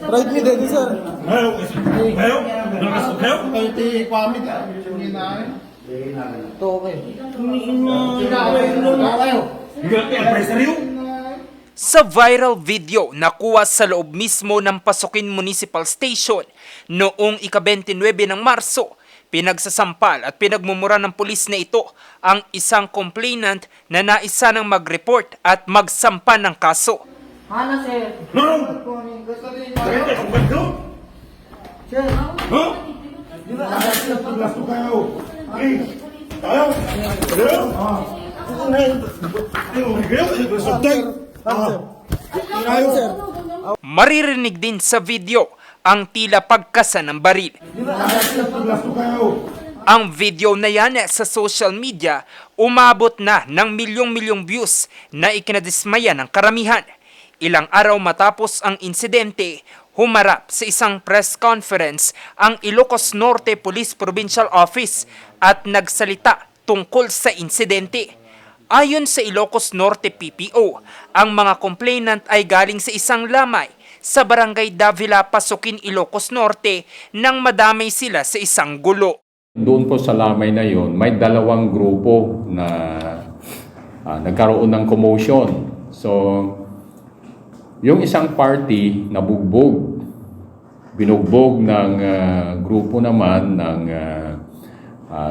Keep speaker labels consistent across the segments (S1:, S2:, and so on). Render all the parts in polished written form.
S1: Ride me din, sir.
S2: Ngayon? Ngayon?
S1: Kayo ti kwamit. Hindi na akin. Ito, okay.
S3: Sa viral video nakuha sa loob mismo ng Pasukin Municipal Station noong ika-29 ng Marso, pinagsasampal at pinagmumura ng pulis na ito ang isang complainant na naisa ng mag-report at magsampa ng kaso.
S4: Ano, sir? Sir,
S1: Sir.
S3: Maririnig din sa video ang tila pagkasa ng baril. Ang video na yan sa social media umabot na ng milyong-milyong views na ikinadismaya ng karamihan. Ilang araw matapos ang insidente, humarap sa isang press conference ang Ilocos Norte Police Provincial Office at nagsalita tungkol sa insidente. Ayon sa Ilocos Norte PPO, ang mga complainant ay galing sa isang lamay sa Barangay Davila, Pasukin, Ilocos Norte nang madamay sila sa isang gulo.
S5: Doon po sa lamay na yon, may dalawang grupo na nagkaroon ng commotion. So, yung isang party nabugbog, binugbog ng grupo naman ng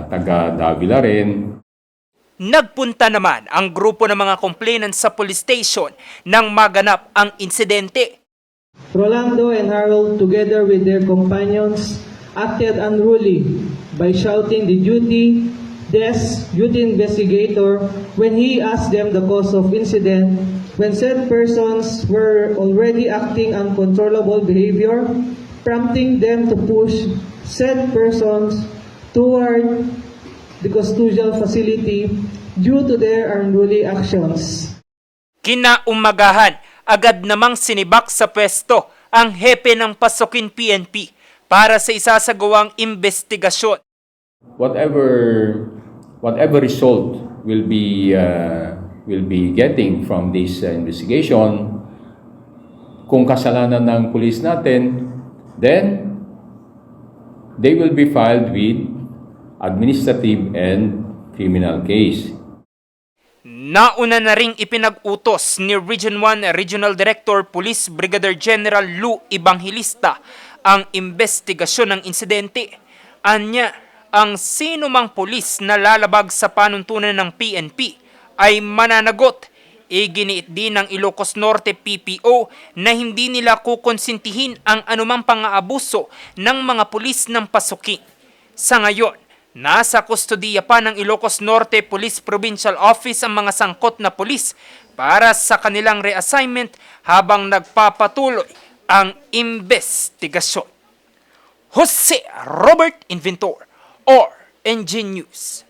S5: taga Davila rin.
S3: Nagpunta naman ang grupo ng mga complainant sa police station nang maganap ang insidente.
S6: Rolando and Harold, together with their companions, acted unruly by shouting the duty investigator when he asked them the cause of incident, when said persons were already acting uncontrollable behavior, prompting them to push said persons toward the custodial facility due to their unruly actions.
S3: Kinaumagahan, agad namang sinibak sa pwesto ang hepe ng Pasukin PNP para sa isasagawang investigasyon.
S5: Whatever result will be getting from this investigation, kung kasalanan ng pulis natin, then they will be filed with administrative and criminal case.
S3: Nauna na ring ipinag-utos ni Region 1 Regional Director Police Brigadier General Lou Evangelista ang investigasyon ng insidente. Anya, ang sino mang pulis na lalabag sa panuntunan ng PNP ay mananagot. Iginiit din ng Ilocos Norte PPO na hindi nila kukonsintihin ang anumang pang-aabuso ng mga pulis ng Pasukin. Sa ngayon, nasa kustodiya pa ng Ilocos Norte Police Provincial Office ang mga sangkot na pulis para sa kanilang reassignment habang nagpapatuloy ang investigasyon. Jose Robert Inventor, ORNG News.